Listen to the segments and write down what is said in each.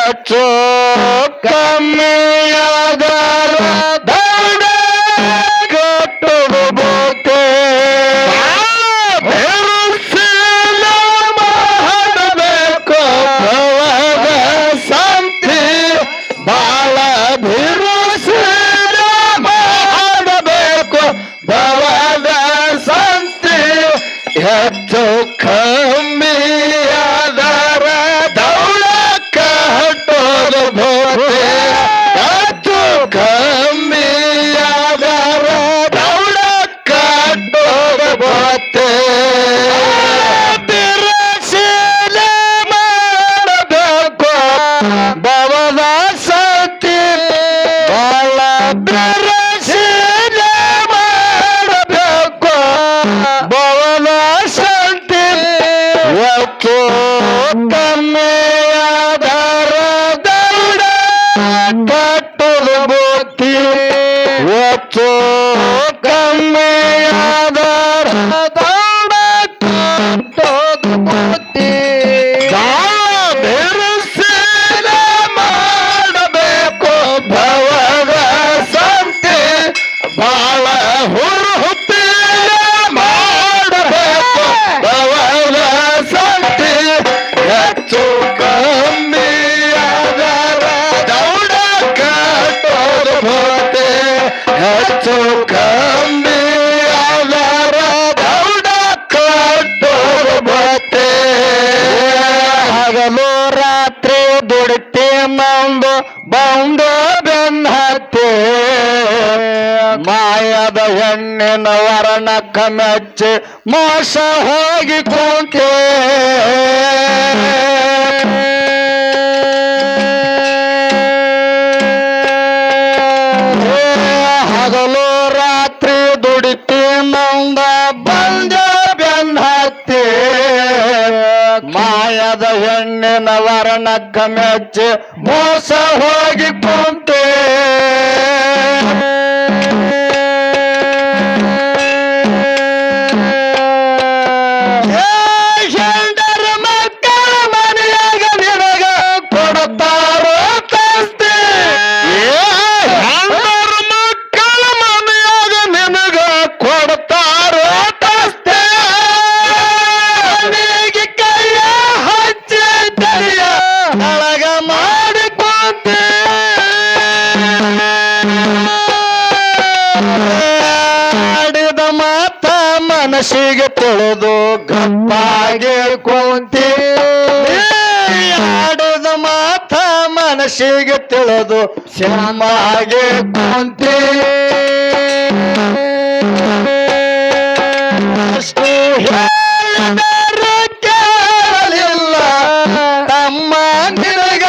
ಹೆಚ್ಚು ಕಮ್ಮಿಯಾದರ ದೌಡ ಕಟ್ಟುದು ಬೋತೆ ಬಿರುಸಿನ ಮಾಡಬೇಕು ಭವದ ಸಂತಿ ಬಾಳ ಬಿರುಸಿನ ಮಾಡಬೇಕು ಭವದ ಸಂತಿ ಹೆಚ್ಚು ಕಮ್ಮಿಯಾದರ ದೌಡ ಕಟ್ಟೋದು ಬೋತೆ ಹೆಚ್ಚು ಕಮ್ಮಿಯಾದರ ದೌಡ ಕಟ್ಟೋದು ಬೋತೆ ಬಿರುಸಿನ ಮಾಡಬೇಕು ಭವದ ಸಂತಿ ಬಾಳ ಬಿರುಸಿನ ಮಾಡಬೇಕು ಭವದ ಸಂತಿ ಹೆಚ್ಚು ಕಮ್ಮಿಯಾದರ ದೌಡ ಕಟ್ಟುದು ಬೋತಿ ಹೆಚ್ಚು ಕಮ್ಮಿಯಾದರ ದೌಡ ಕಟ್ಟುದು ಬೋತಿ ಬಿರುಸಿನ ಮಾಡಬೇಕು ಭವದ ಸಂತೆ ಬಾಳ ಹುರುಪಿನ ಮಾಡಬೇಕು ಭವದ ಸಂತೆ ಹೆಚ್ಚು ಕಮ್ಮಿಯಾದರ ದೌಡ ಕಟ್ಟೋದು ಬೋತೆ ಹೆಚ್ಚು ಕಮ್ಮಿಯಾದರ ದೌಡ ಕಟ್ಟೋದು ಬೋತೆ ಹಗಲು ರಾತ್ರಿ ದುಡಿತಿ ಮಂದು ಬಂದು ಬೆನ್ನತ್ತೆ ಮಾಯದ ಹೆಣ್ಣಿನ ವರ್ಣಕ್ಕ ಮೆಚ್ಚಿ ಮೋಸ ಹೋಗಿ ಕುಂತೆ ಹಗಲು ರಾತ್ರಿ ದುಡಿತಿ ಮಂದ ಬಂದ ಬೆನ್ನತ್ತೆ ಮಾಯದ ಹೆಣ್ಣಿನ ವರ್ಣಕ್ಕ ಮೆಚ್ಚಿ ಮೋಸ ಹೋಗಿ ಕುಂತೆ ಹೆಂಡರ ಮಕ್ಕಳ ಮನೆಯಾಗ ನಿನಗ ಕೊಡುತ್ತಾರೋ ತಸ್ತಿ ಹೆಂಡರ ಮಕ್ಕಳ ಮನೆಯಾಗ ನಿನಗ ಕೊಡುತ್ತಾರೋ ತಸ್ತಿ ನೀಗಿ ಕೈಯ ಹಚ್ಚಿ ತಲೆಯ ಒಳಗ ಮಾಡಿಕೊಂತೆ ಆಡಿದ ಮಾತ ಮನಸ್ಸಿಗೆ ತಿಳಿದು ಗಪ್ಪಾಗೆ ಕುಂತಿ ಆಡಿದ ಮಾತ ಮನಸ್ಸಿಗೆ ತಿಳಿದು ಶ್ಯಾಮಾಗೆ ಕುಂತಿ ಅಷ್ಟು ಹೇಳಿದರೂ ಕೇಳಲಿಲ್ಲ ತಮ್ಮ ನಿನಗ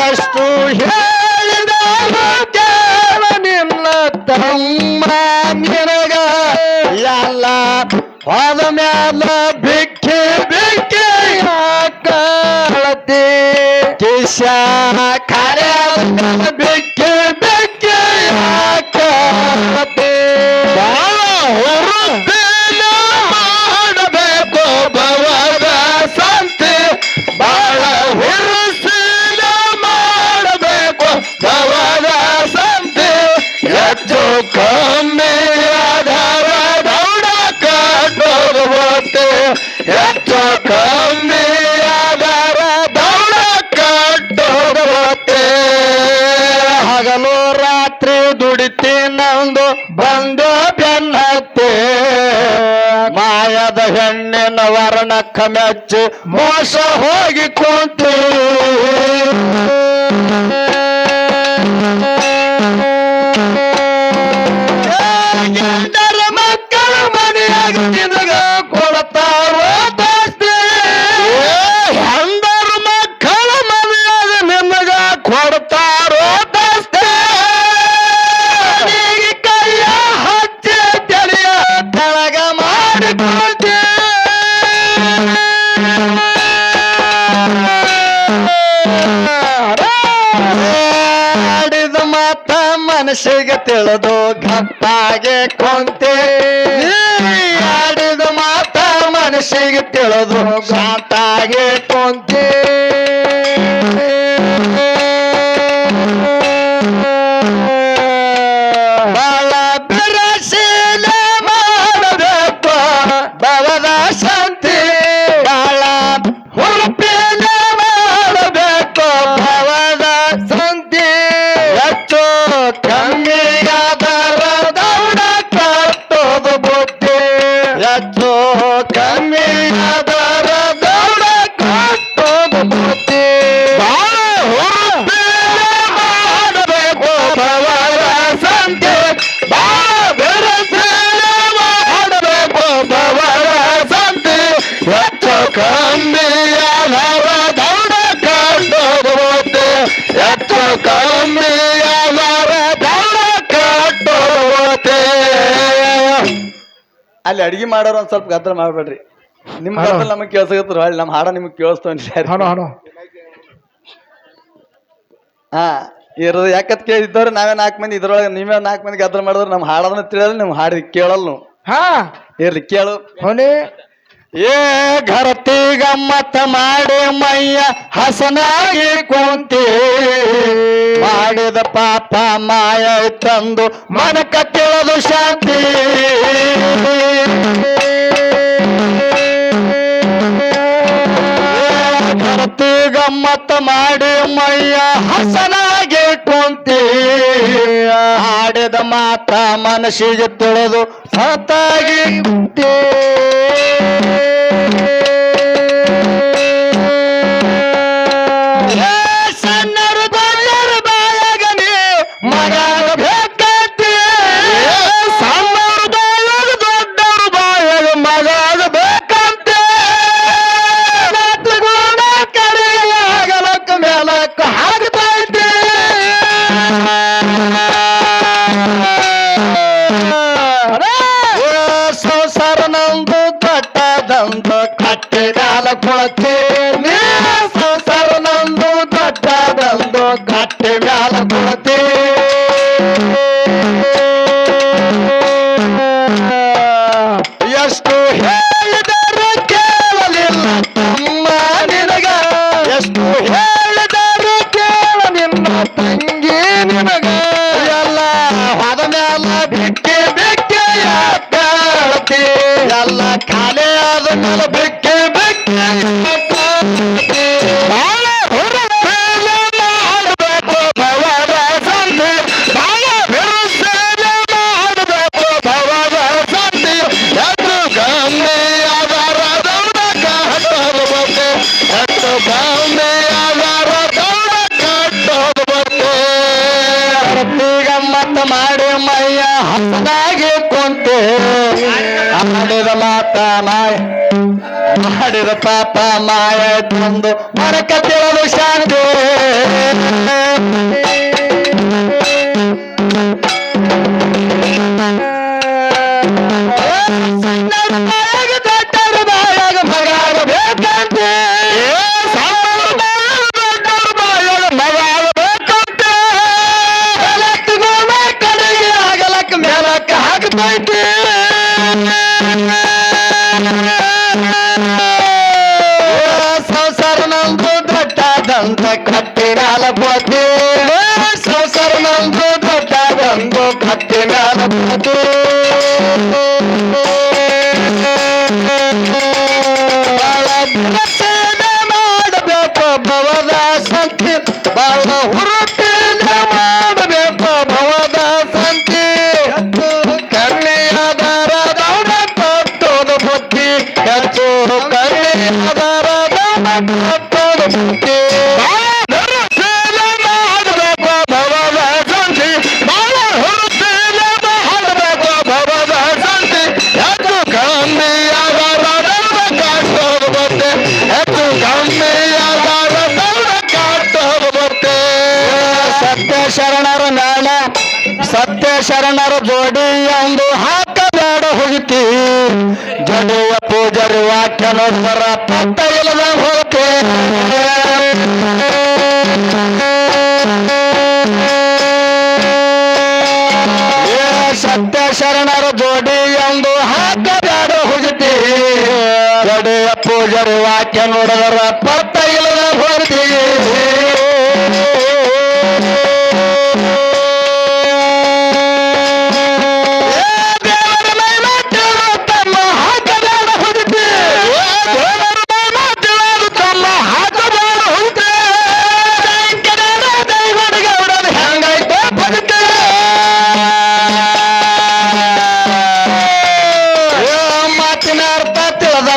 ಎಷ್ಟು ಹೇಳಿದರೂ ಕೇಳಲಿಲ್ಲ ತಮ್ಮ ನಿನಗ ಎಲ್ಲ ಹೋದ ಮ್ಯಾಲ ಬಿಕ್ಕಿ ಬಿಕ್ಕಿ ಹಾಕಳತಿ ಕಿಶ ಖಾರ ಬಿಕ್ಕಿ ಬಿಕ್ಕಿ ಹಾಕಳತಿ ಬಾಳ ಹುರುಪಿನ ಮಾಡಬೇಕು ಭವದ ಸಂತೆ ಬಾಳ ಹುರುಸಿನ ಮಾಡಬೇಕು ಭವದ ಸಂತೆ ಹೆಚ್ಚು ಕಮ್ಮಿಯಾದರ ದೌಡ ಕಟ್ಟೋದು ಬೋತೆ ಹೆಚ್ಚು ಕಮ್ಮಿಯಾದರ ದೌಡ ಕಟ್ಟೋದು ಬೋತೆ ಹಗಲು ರಾತ್ರಿ ದುಡಿತಿ ನಂದು ಬಂದು ಬೆನ್ನತ್ತೆ ಮಾಯದ ಹೆಣ್ಣಿನ ವರ್ಣಕ್ಕ ಮೆಚ್ಚಿ ಮೋಸ ಹೋಗಿ ಕುಂತು ಗಂಡರ ಮಕ್ಕಳ ಮನೆಯಾಗ ನಿನಗ ಕೊಡ್ತಾರೋ ದಸ್ತಿ ಗಂಡರ ಮಕ್ಕಳ ಮನೆಯಾಗ ನಿನಗ ಕೊಡ್ತಾರೋ ದಸ್ತಿ ನೀಗಿ ಕೈಯ ಹಚ್ಚಿ ತಲೆಯ ತೆಳಗ ಮಾಡಿಕೊಂತೆ ಆಡಿದ ಮಾತ ಮನಸ್ಸಿಗೆ ತಿಳಿದು ಗಪ್ಪಾಗೆ ಕೊಂತೆ ಆಡಿದ ಮಾತ ಮನಸ್ಸಿಗೆ ತಿಳಿದು ಶಾಂತಾಗೆ ಕೊಂತೆ ಕಮ್ಮಿಯಾದರ ದೌಡ ಕಟ್ಟೋತೆ. ಅಲ್ಲಿ ಅಡಿಗೆ ಮಾಡೋರು ಒಂದ್ ಸ್ವಲ್ಪ ಗದ್ದಲ ಮಾಡ್ಬೇಡ್ರಿ. ನಿಮ್ ಗದ್ದಲ ನಮಗ್ ಕೇಳ್ಸಕತ್ರ ಹೊಳ್ಳಿ ನಮ್ಮ ಹಾಡ ನಿಮಗ್ ಕೇಳಿಸ್ತೇವೆ. ಹಾ ಇರೋದು ಯಾಕತ್ ಕೇಳಿದ್ದವ್ರು ನಾವೇ 4 ಮಂದಿ, ಇದ್ರೊಳಗೆ ನೀವೇ 4 ಮಂದಿ ಗದ್ದಲ ಮಾಡಿದ್ರೆ ನಮ್ಮ ಹಾಡೋದನ್ನ ತಿಳಿಯಲ್ಲ, ನಿಮ್ ಹಾಡಿ ಕೇಳಲ್ಲ ನೀವು. ಇರ್ಲಿ ಕೇಳು. ಏ ಘರತಿ ಗಮ್ಮತ್ತ ಮಾಡಿ ಮೈಯ ಹಸನಾಗಿ ಕುಂತಿ, ಮಾಡಿದ ಪಾಪ ಮಾಯ ತಂದು ಮನಕ ತಿಳಿದು ಶಾಂತಿ. ಘರತಿ ಗಮ್ಮತ್ತ ಮಾಡಿ ಮೈಯ ಹಸನಾಗಿ ಕುಂತಿ, ಆಡಿದ ಮಾತ ಮನಸ್ಸಿಗೆ ತಿಳಿದು ಸತಾಗಿ ಕುಂತಿ. ಸಣ್ಣರು ದೊಡ್ಡರು ಬಾಯಾಗನಿ ಮಗಾಗ ಬೇಕಂತೆ, ಸಣ್ಣರು ದೊಡ್ಡರು ಬಾಯಾಗ ಮಗಾಗ ಬೇಕಂತೆ. ಗುಣ ಕಡೆಯಾಗಲಕ್ಕ ಮೇಲಕ್ಕ ಹಾಕ್ತೈತೆ. ಸಂಸಾರ ನಂದು ದೊಡ್ಡದಂದು ಕಟ್ಟಿದಾಲ ಕೊಳತೆ, ಸಂಸಾರ ನಂದು ದೊಡ್ಡದಂದು ಕಟ್ಟಿ ಮ್ಯಾಲ ಕೊಳತೆ. ಎಷ್ಟು ಹೇಳಿದರೂ ಕೇಳಲಿಲ್ಲ ತಮ್ಮ ನಿನಗ, ಎಷ್ಟು ಹೇಳಿದರೂ ಕೇಳ ನಿನ್ನ ತಂಗಿ ನಿನಗ. ಎಲ್ಲ ಹೊದ ಮ್ಯಾಲ ಬಿಕ್ಕೆ ಬಿಕ್ಕೆ ಯಾಕೆ ಎಲ್ಲ ಖಾಲಿ ಆದ ಮೇಲೆ ಬಿಕ್ಕೆ ಬಿಕ್ಕೆ ಬಾಳ ಹುರುಪೇಲೆ ಮಾಡಬೇಕು ಭವದ ಸಂಧಿ, ಬಾಳ ಹುರುಪೇಲೆ ಮಾಡಬೇಕು ಭವದ ಸಂಧಿ. ಎಷ್ಟು ಗಮ್ಮಿ ಅದರ ದೌಡ ಕಟ್ಟೋದು ಬತ್ತೆ, ಎಷ್ಟು ಗಮ್ಮಿ ಅದರ ದೌಡ ಕಟ್ಟೋದು ಬತ್ತೆ. ಗಮ್ಮತ್ತ ಮಾಡಿ ಮೈಯ ಹಸನಾಗಿ ಕುಂತೆ, ಮಾಡಿದ ಮಾತ ಮಾಯ ಮಾಡಿದ ಪಾಪ ಮಾಯ ತಂದು ಮನಕ ತಿಳಿದು ಶಾಂತಿ. ದೊಡ್ಡರು ಬಾಯಾಗ ಮಗಾಗ ಬೇಕಂತೆ, ದೊಡ್ಡರು ಬಾಯಾಗ ಮಗಾಗ ಬೇಕಂತೆ. ಕಡೆಗೆ ಆಗಲಕ್ಕ ಮೇಲಕ್ಕ ಹಾಕ್ತೈತೆ. ಸಂಸಾರ ನಂದು ದೊಡ್ಡದಂತ ಕಟ್ಟಿನಾಲ ಬೋತೆ, ಸಂಸಾರ ನಂದು ದೊಡ್ಡದಂದು ಕಟ್ಟಿನಾಲ ಬೋತೆ. ಬಾಳ ಸೇವೆ ಮಾಡಬೇಕು ಭವದ ಸಂತಿ, ಬಾಳ ಹುರುಪಿನ ಮಾಡಬೇಕು ಭವದ ಸಂತಿ. ಕನ್ನೆಯಾದರ ದೌಡ ಕಟ್ಟೋದು ಬುದ್ಧಿ, ಹೆಚ್ಚು ಕನ್ನೆಯಾದರ ದೌಡ ಕಟ್ಟೋದು ಬುದ್ಧಿ. ಸೇವೆ ಮಾಡಬೇಕು ಭವದ ಸಂತಿ, ಬಾಳ ಹುರುಪಿನ ಮಾಡಬೇಕು ಭವದ ಸಂತಿ. ಹೆಚ್ಚು ಕನ್ನೆಯಾದರ ದೌಡ ಕಟ್ಟೋದು ಬುದ್ಧಿ, ಹೆಚ್ಚು ಕನ್ನೆಯಾದರ ದೌಡ ಕಟ್ಟೋದು ಬುದ್ಧಿ. ಸತ್ಯ ಶರಣರ ನಾಣ ಸತ್ಯ ಶರಣರ ಜೋಡಿ ಎಂದು ಹಾಕಬೇಡ ಹೋಗಿತಿ, ಜಡಿಯ ಪೂಜರಿ ವಾಕ್ಯ ನೋಡ್ಬರ ಪತ್ತ ಇಲ್ಲದ ಹೋಗ್ತಿ. ಸತ್ಯ ಶರಣರ ಜೋಡಿ ಎಂದು ಹಾಕಬೇಡ ಹೋಗಿತಿ, ಜಡಿಯ ಪೂಜರಿ ವಾಕ್ಯ ನೋಡಿದರ ಪತ್ತ ಇಲ್ಲದ ಹೋಗ್ತಿ.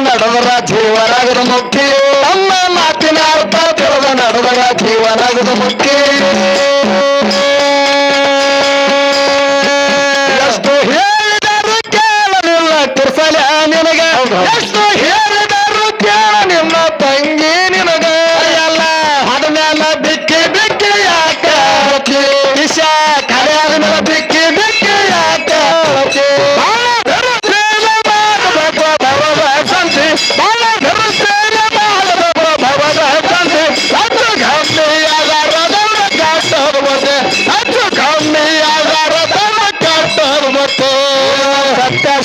ನಡೆದರ ಜೀವನಾಗದ ಮುಕ್ತಿ, ನಮ್ಮ ಮಾತಿನ ಅರ್ಥ ತಿಳಿದ ನಡೆದರ ಜೀವನಾಗದ ಮುಕ್ತಿ. ಎಷ್ಟು ಹೇಳಿದರು ಕೇಳಲಿಲ್ಲ ತಿರ್ಸಲ ನಿನಗ, ಎಷ್ಟು ಹೇಳಿದರು ಕೇಳ ನಿನ್ನ ತಂಗಿ ನಿನಗ. ಎಲ್ಲ ಅದನ್ನೆಲ್ಲ ಬಿಕ್ಕಿ ಬಿಕ್ಕಿ ಯಾಕ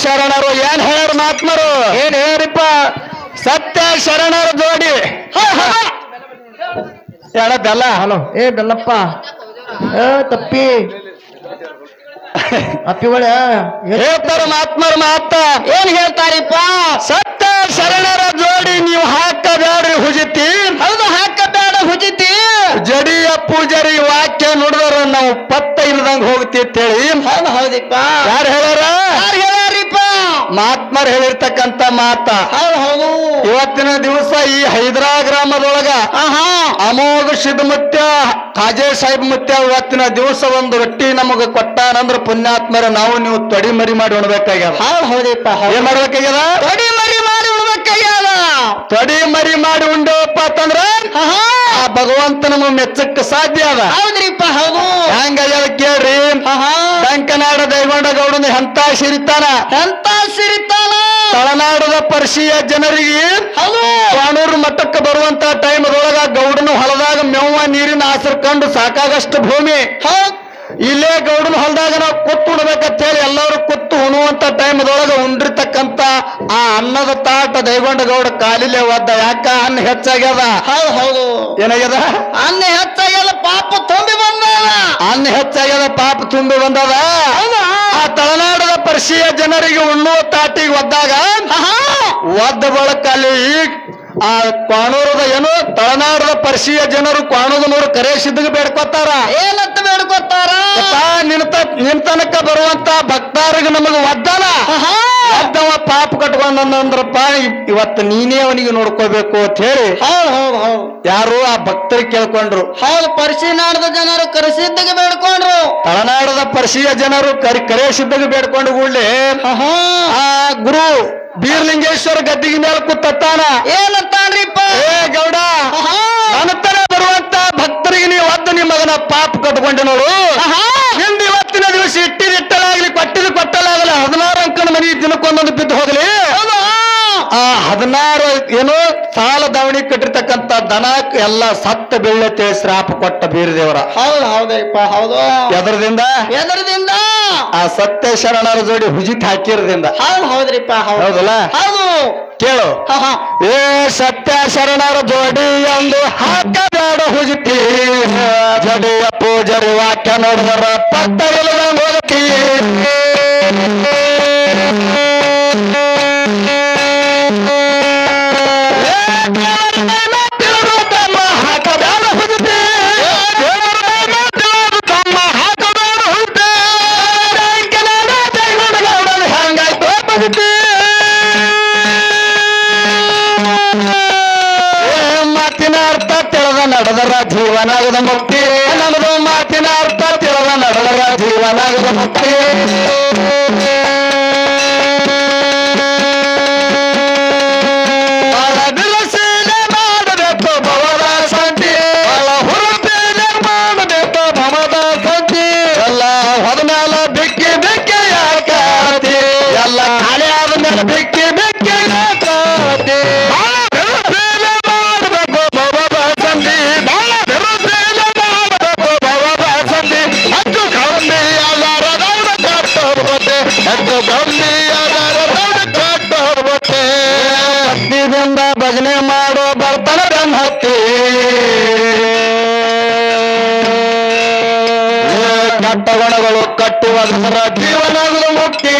ಶರಣರು ಏನ್ ಹೇಳ್ಯಾರ ಮಾತ್ಮರು ಏನ್ ಹೇಳ್ರಿಪ್ಪ ಸತ್ಯ ಶರಣರ ಜೋಡಿ ಎಡ ಬೆಲ್ಲ ಹಲೋ ಏ ಬೆಲ್ಲಪ್ಪ ಏ ತಪ್ಪಿ ಅಪ್ಪಿಗಳ ಹೇಳ್ತಾರ ಮಾತ್ಮರ ಮಾತ ಏನ್ ಹೇಳ್ತಾರಿಪ್ಪ ಸತ್ಯ ಶರಣರ ಜೋಡಿ ನೀವು ಹಾಕಬೇಡ್ರಿ ಹುಜಿತಿ ಹೌದು ಹಾಕಬೇಡ ಹುಜಿತಿ ಜಡಿಯ ಪೂಜಾರಿ ವಾಕ್ಯ ನುಡಿದ್ರ ನಾವು ಪತ್ತ ಇಲ್ದಂಗ ಹೋಗ್ತಿ ಅಂತೇಳಿ ಹೌದು ಹೌದಿಪ್ಪ ಯಾರು ಹೇಳ್ಯಾರ ಯಾರು ಹೇಳ್ಯಾರಿಪ್ಪ ಮಾತ್ಮರ್ ಹೇಳಿರ್ತಕ್ಕಂತ ಮಾತ ಹೌದು ಹೌದು ಇವತ್ತಿನ ದಿವಸ ಈ ಹೈದರಾ ಗ್ರಾಮದೊಳಗ ಆಹಾ ಅಮೋಘ ಸಿದ್ಧಮುತ್ಯ ಕಾಜೆ ಸಾಹೇಬ್ ಮುತ್ಯ ಇವತ್ತಿನ ದಿವಸ ಒಂದು ರೊಟ್ಟಿ ನಮಗ ಕೊಟ್ಟಾನಂದ್ರ ಪುಣ್ಯಾತ್ಮರ ನಾವು ನೀವು ತೊಡಿ ಮರಿ ಮಾಡಿ ಉಣ್ಬೇಕಾಗ್ಯದ ಹೌದು ಹೌದಿಪ್ಪ ಏನ್ ಮಾಡ್ಬೇಕಾಗ್ಯದ ತೊಡಿ ಮರಿ ಮಾಡಿ ಉಣ್ಬೇಕಾಗ್ಯದ ತೊಡಿ ಮರಿ ಮಾಡಿ ಉಂಡಪ್ಪ ಅಂತಂದ್ರ ಆಹಾ ಆ ಭಗವಂತ ನಮ್ಮ ಮೆಚ್ಚಕ್ಕೆ ಸಾಧ್ಯ ಅದ ಹೌದ್ರಿಪ್ಪ ಹೌದು ಹೆಂಗದ ಕೇಳ್ರಿ ಆಹಾ ಕಂಕನಾಡ ದೈಗೊಂಡ ಗೌಡನ ಎಂತ ಸಿರಿತಾನ ಎಂತ ಸಿರಿತಾನ ತಳನಾಡದ ಪರ್ಷಿಯ ಜನರಿಗೆ ಹೌದು ಕಾಣೂರು ಮಠಕ್ಕೆ ಬರುವಂತ ಟೈಮ್ದೊಳಗ ಗೌಡನ ಹೊಲದಾಗ ಮೇವ ನೀರಿನ ಆಸರ್ ಕಂಡು ಸಾಕಾಗಷ್ಟು ಭೂಮಿ ಹೌದ್ ಇಲ್ಲೇ ಗೌಡನ ಹೊಲದಾಗ ನಾವು ಕುತ್ತು ಉಣ್ಬೇಕಂತ ಹೇಳಿ ಎಲ್ಲರೂ ಕುತ್ತು ಉಣುವಂತ ಟೈಮ್ದೊಳಗ ಉಂಡಿರ್ತಕ್ಕಂತ ಆ ಅನ್ನದ ತಾಟ ದೈಗೊಂಡ ಗೌಡ ಕಾಲಿಲೆ ಒದ್ದ ಯಾಕ ಅನ್ನ ಹೆಚ್ಚಾಗ್ಯದ ಹೌದು ಹೌದು ಏನಾಗ್ಯದ ಅನ್ನ ಹೆಚ್ಚಾಗೆಲ್ಲ ಪಾಪ ತುಂಬಿ ಬಂದದ ಅನ್ನ ಹೆಚ್ಚಾಗ್ಯದ ಪಾಪ ತುಂಬಿ ಬಂದದ ಹೌದಾ ಆ ತಳನಾಡದ ಪರ್ಷಿಯ ಜನರಿಗೆ ಉಣ್ಣುವ ತಾಟಿಗೆ ಒದ್ದಾಗ ಆಹಾ ಒದ್ದ ಬಳಕ ಅಲ್ಲಿ ಆ ಕ್ವಾಣೂರದ ಏನು ತಳನಾಡದ ಪರ್ಷಿಯ ಜನರು ಕ್ವಾಣೂದನವರು ಕರೆ ಸಿದ್ಧಿಗೆ ಬೇಡ್ಕೊತಾರ ಏನಂತ ಬೇಡ್ಕೊತಾರ ನಿನ್ ತನಕ ಬರುವಂತ ಭಕ್ತಾರಿಗೆ ನಮಗ ಒದ್ದಾನ ಆಹಾ ಒದ್ದವ ಪಾಪ ಕಟ್ಕೊಂಡಂದ್ರಪ್ಪ ಇವತ್ತು ನೀನೇ ಅವನಿಗೆ ನೋಡ್ಕೋಬೇಕು ಅಂತ ಹೇಳಿ ಹೌದು ಹೌದು ಹೌದು ಯಾರು ಆ ಭಕ್ತರಿಗೆ ಕೇಳ್ಕೊಂಡ್ರು ಹೌದು ಪರಿಶೀನಾಡದ ಜನರು ಕರೆಸಿದ್ದಗೆ ಬೇಡ್ಕೊಂಡ್ರು ತಳನಾಡದ ಪರ್ಷಿಯ ಜನರು ಕರೆ ಸಿದ್ಧಿಗೆ ಬೇಡ್ಕೊಂಡು ಕೂಡ್ಲೆ ಆಹಾ ಆ ಗುರು ಬೀರ್ಲಿಂಗೇಶ್ವರ ಗದ್ದಿಗೆ ಮೇಲೆ ಕೂತಾನ ಏನಂತಾನ್ರಿಪ್ಪ ಏ ಗೌಡ ಆಹಾ ನನ್ನ ತರ ಬರುವಂತ ಭಕ್ತರಿಗೆ ನೀವು ಒದ್ದು ನಿಮ್ಮ ಮಗನ ಪಾಪ ಕಟ್ಕೊಂಡೆ ನೋಡು ಆಹಾ ಹಿಂದೆ ಇವತ್ತಿನ ದಿವಸ ಇಟ್ಟಿದ್ದಾಗಲಿ ಕೊಟ್ಟಲಾಗಲಿ 16 ಅಂಕಣ ಮನಿ ದಿನಕ್ಕೊಂದೊಂದು ಬಿದ್ದು ಹೋಗಲಿ ಹೌದಾ ಆ 16 ಏನು ಸಾಲ ದಾವಣಿ ಕಟ್ಟಿರ್ತಕ್ಕಂತ ದನ ಎಲ್ಲ ಸತ್ತ ಬೀಳತೆ ಶ್ರಾಪ ಕೊಟ್ಟ ಬೀರದೇವರ ಹೌದು ಹೌದಪ್ಪ ಹೌದು ಎದರದಿಂದ ಎದರದಿಂದ ಆ ಸತ್ಯ ಶರಣರ ಜೋಡಿ ಹುಜಿತ್ ಹಾಕಿರೋದ್ರಿಂದ ಹೌದು ಹೌದ್ರಿಪ್ಪ ಹೌದು ಹೌದಲ್ಲ ಹೌದು ಕೇಳು ಆಹಾ ಏ ಸತ್ಯ ಶರಣರ ಜೋಡಿ ಎಂದು ಹಾಕಬೇಡ ಹುಜಿತಿ ಜಡಿಯ ಪೂಜರಿ ವಾಕ್ಯ ನೋಡಿದರ ಪತ್ತ ಇಲ್ಲದಂಗ ಹೋಗತಿ ಹಾಕಬೇಡ ಹುಜಿತಿ ಮಾತಿನ ಅರ್ಥ ತಿಳಿದ ನಡೆದರ ಜೀವನಾಗದ ಮುಕ್ತಿ ನಮ್ಮದು ಮಾತಿನ ಅರ್ಥ ತಿಳಿದ ನಡೆದರ ಜೀವನಾಗದ ಮುಕ್ತಿ ಬಹಳ ಬಿರುಸಿಲೆ ಮಾಡಬೇಕು ಭವದ ಸಂತಿ ಬಹಳ ಹುರುಪಿಲೆ ಮಾಡಬೇಕು ಭವದ ಸಂತಿ ಎಲ್ಲ ಹೋದ ಮೇಲೆ ಬಿಕ್ಕಿ ಬಿಕ್ಕಿ ಯಾಕಾತಿ ಎಲ್ಲ ಖಾಲಿ ಆದ ಮೇಲೆ ಬಿಕ್ಕಿ ಬಿಕ್ಕಿ ಯಾಕಾತಿ ಬಹಳ ಬಿರುಸಿಲೆ ಮಾಡಬೇಕು ಭವದ ಸಂತಿ ಬಹಳ ಬಿರುಸಿಲೆ ಮಾಡಬೇಕು ಭವದ ಸಂತಿ ಹೆಚ್ಚು ಕಮ್ಮಿ ಅದರ ದೌಡ ಕಟ್ಟ ಹೋಗುತ್ತೆ ಹೆಚ್ಚು ಕಮ್ಮಿ ಅದರ ದೌಡ ಕಟ್ಟ ಹೋಗುತ್ತೆ ಭಕ್ತಿದಿಂದ ಭಜನೆ ಮಾಡೋ ಬರ್ತಾನ ಬೆನ್ನ ಹತ್ತಿ ಕೆಟ್ಟ ಗುಣಗಳು ಕಟ್ಟುವ ಜೀವನದ ಮುಕ್ತಿ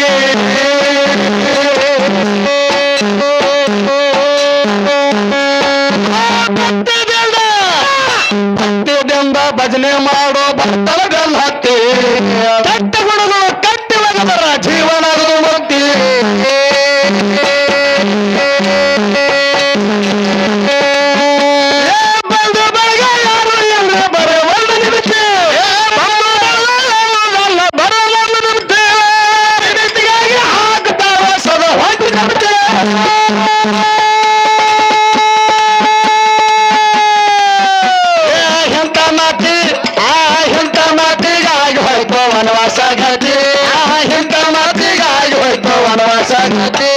ಭಕ್ತಿದಿಂದ ಭಜನೆ ಮಾಡೋ ಬರ್ತಾನ ಬೆನ್ನ ಹತ್ತಿ ಕೆಟ್ಟ ಗುಣಗಳು ಕಟ್ಟುವ ಜೀವನದ ಮುಕ್ತಿ ಬಂದು ಬೆಳಗ್ಗೆ ಯಾರು ಎಲ್ಲ ಬರೋ ಒಂದು ನಿಮಿಷ ಬರೋ ಒಂದು ನಿಮಿಷ ಹಾಕ್ತಾವ ಸದ ಹೊಂಟಿ ನಮಿಷ ಎಂತ ಮಾತಿ ಎಂತ ಮಾತಿಗಾಗಿ ಹೋಯ್ತು ವನವಾಸ ಗತಿ ಎಂತ ಮಾತಿಗಾಗಿ ಹೋಯ್ತು ವನವಾಸ ಗತಿ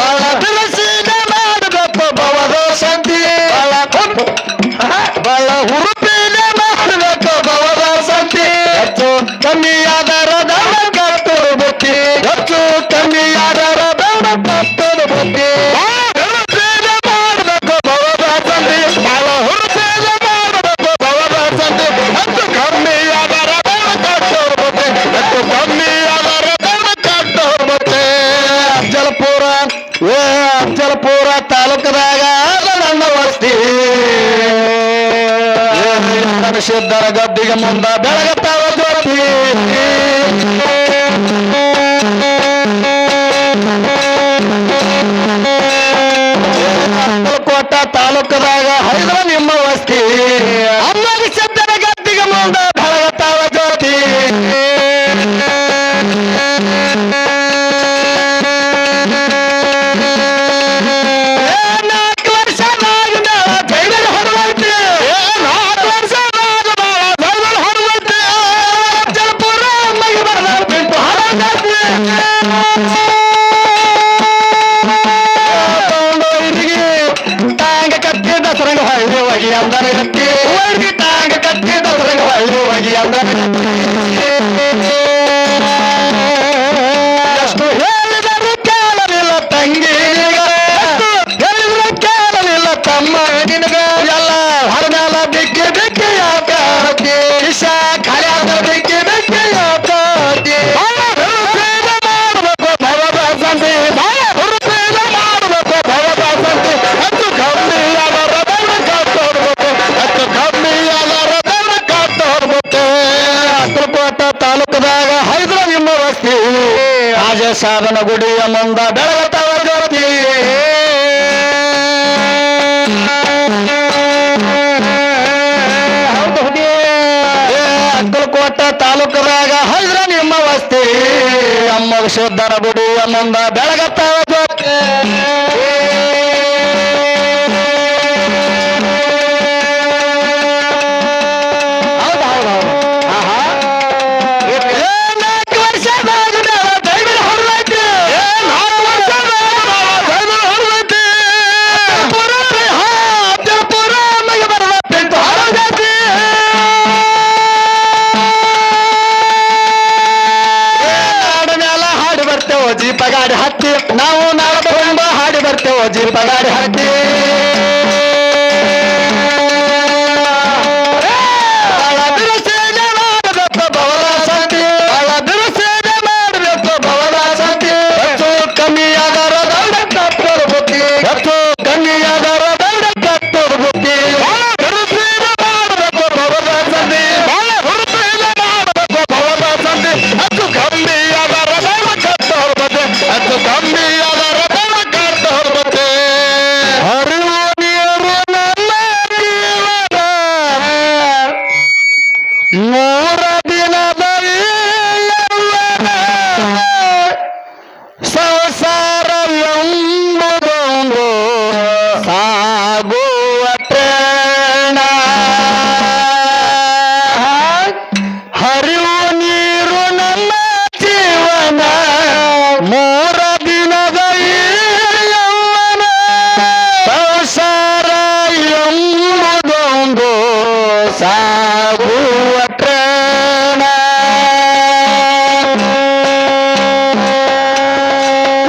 ಬಹಳ ಬಿರುಸಿಗೆ ಮಾಡಬೇಕು ಭವದ ಸಂತಿ ಬಹಳ ಹುರುಪಿಗೆ ಮಾಡಬೇಕು ಭವದ ಸಂತಿ ಹೆಚ್ಚು ಕಮ್ಮಿ ಆದರ ಸಿದ್ಧರ ಗದ್ದಿಗೆ ಮುಂದ ಬೆಳಗತ್ತಾವ ಜ್ಯೋತಿ ಕೋಟ ತಾಲೂಕದಾಗ ಹರಿದ ನಿಮ್ಮ ವಸ್ತಿ ಅಮ್ಮನ ಸಿದ್ಧರ ಗದ್ದಿಗೆ ಮುಂದ ಬೆಳಗತ್ತಾವ ಜ್ಯೋತಿ ಟಾಂಗ ಕಟ್ಟಿ ದಸರಂಗ ಹೊಳ್ಳಿ ಹೋಗಿ ಅಂದರ ಗಟ್ಟಿ ಟಾಂಗ ಕಟ್ಟಿ ದಸರಂಗ ಹೊಳ್ಳಿ ಹೋಗಿ ಅಂದರ ಎಷ್ಟು ಹೇಳಿದರು ಕೇಳಲಿಲ್ಲ ತಂಗಿ ಹೇಳಿದ್ರು ಕೇಳಲಿಲ್ಲ ತಮ್ಮ ನಿನಗ ಎಲ್ಲ ಹೊರಗಾಲ ಬಿಕ್ಕಿ ಬಿಕ್ಕಿ ಯಾಕೆ ಇಶ ಖಾಲಿ ಆದ ಬಿಕ್ಕಿ ಬಿಕ್ಕಿ ಯಾಕೆ ತಾಲೂಕದಾಗ ಹೈದ್ರ ನಿಮ್ಮ ವಸ್ತಿ ರಾಜ ಸಾಧನ ಗುಡಿಯ ಮುಂದ ಬೆಳಗತ್ತವ ಜ್ಯೋತಿ ಅಕ್ಕಲಕೋಟ ತಾಲೂಕದಾಗ ಹೈದ್ರ ನಿಮ್ಮ ವಸ್ತಿ ಅಮ್ಮ ಸಿದ್ಧರ ಗುಡಿಯ ಮುಂದ ಬೆಳಗತ್ತವ ಜ್ಯೋತಿ ಜೀಪ ಗಾಡಿ ಹತ್ತಿ ನಾವು ನಾಳೆ ತುಂಬ ಹಾಡಿ ಬರ್ತೇವೆ ಜೀಪ ಗಾಡಿ ಹತ್ತಿ ಮಾಡಬೇಕು ಬವರ ಸಂತಿ ಸೇವೆ ಮಾಡಬೇಕು ಬವರ ಸಂತಿ ಹೆಚ್ಚು ಕಮ್ಮಿಯಾದರ ದೌಡ ಕಟ್ಟೋರು ಬುದ್ಧಿ ಹೆಚ್ಚು ಕಮ್ಮಿಯಾದರ ದೌಡ ಕಟ್ಟೋರು ಬುದ್ಧಿ ಮಾಡಬೇಕು ಬವರ ಸಂತಿ ಮಾಡಬೇಕು ಬವರ ಸಂತಿ ಹೆಚ್ಚು ಕಮ್ಮಿಯಾದರ ಅದು ಕಮ್ಮಿಯಾದರ ಕಾಡ್ತ ಹೊರಬತ್ತೆ ಹರಿವು ನೀರು ನನ್ನ ಜೀವನ 3 ದಿನದ ಸಂಸಾರ ಎಂಬುದೊಂದು ಸಾಗುವ ಟ್ರೇಣ ಹರಿವು ನೀರು ನನ್ನ ಜೀವನ 3 ದಿನದ ಯೌವನ ಸಂಸಾರ ಎಂಬುದೊಂದು ಸಾಗುವ ಟ್ರೇಣ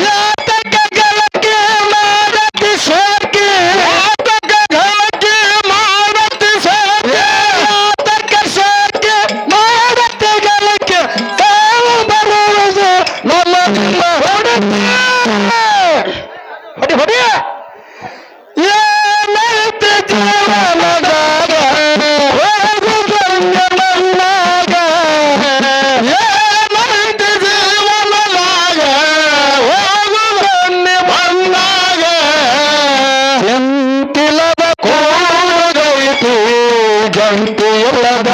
ಯಾತಕ ಗಳಕ್ಕೆ ಮಾಡತಿ ಸೋಕೆ ಯಾತಕ ಗಳಕ್ಕೆ ಮಾಡತಿ ಸೋಕೆ ಯಾತಕ ಸೋಕೆ ಮಾಡತಿ ಗಳಕ್ಕೆ ಸಾವು ಬರುವುದು ನಮ್ಮ ಹೊಡಿ ಹೊಡಿ ಏನೈತಿ ಜೀವನದಾಗ ಹೋಗು ಬಂದ ಮನ್ನಾಗ ಏನೈತಿ ಜೀವನದಾಗ ಹೋಗು ಬನ್ನಿ ಮನ್ನಾಗ ಎಂತಿಲ್ಲದ ಕೂಗೈತಿ ಜಂತಿ ಇಲ್ಲದ